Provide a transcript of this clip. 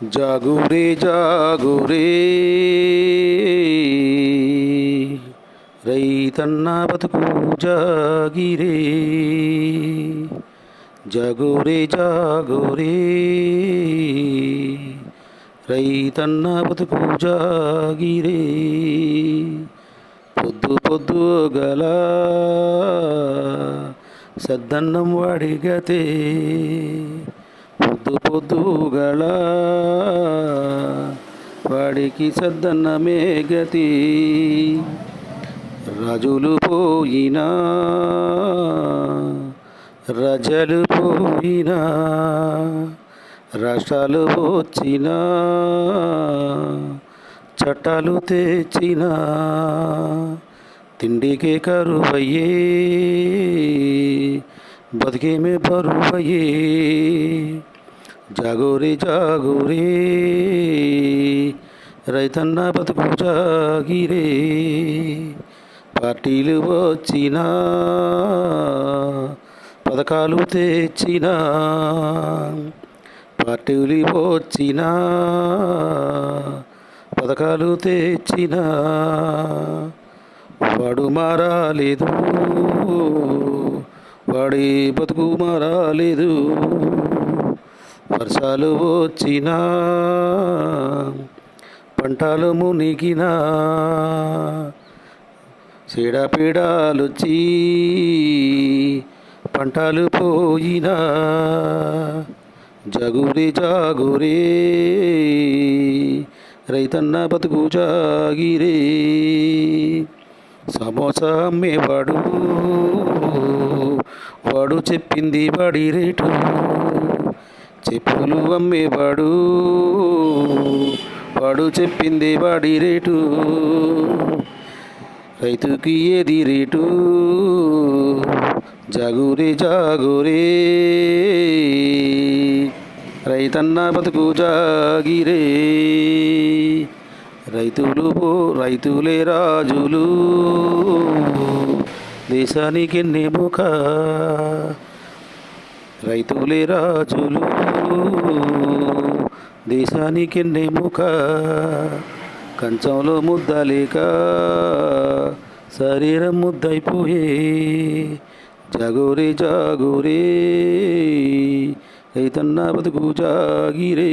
జాగురే జాగురే రైతన్న బతుకు జాగిరే. జాగురే జాగురే రైతన్న బతుకు జాగిరే. పొద్దు పొద్దు గల సద్దన్నం వాడిగతే. పొద్దు పొద్దుగల వాడికి సద్దన్నమే గతి. రాజులు పోయినా రజలు పోయినా రాష్ట్రాలు వచ్చినా చట్టాలు తెచ్చినా తిండికే కరువయ్యే బతికేమే బరువయ్యే. జాగోరే జాగోరే రైతన్న బతుకు జాగిరే. పార్టీలు వచ్చినా పథకాలు తెచ్చినా పార్టీలు వచ్చినా పథకాలు తెచ్చినా వాడు మారాలేదు, వాడి బతుకు మారాలేదు. వర్షాలు వచ్చినా పంటలు మునిగినా చీడపీడాలొచ్చి పంటలు పోయినా జాగురే జాగురే రైతన్న బతుకు జాగిరే. సమోసా అమ్మేవాడు వాడు చెప్పింది వాడి రేటు. చెప్పులు అమ్మేవాడు వాడు చెప్పింది వాడి రేటు. రైతుకి ఏది రేటు? జాగురే జాగురే రైతన్న బతుకు జాగిరే. రైతులే రాజులు దేశానికి ఎన్నెముక. రైతులే రాజులు దేశానికి ఎన్నెముక. కంచంలో ముద్ద లేక శరీరం ముద్దయిపోయే. జాగోరే జాగోరే రైతన్న బతుకు జాగిరే.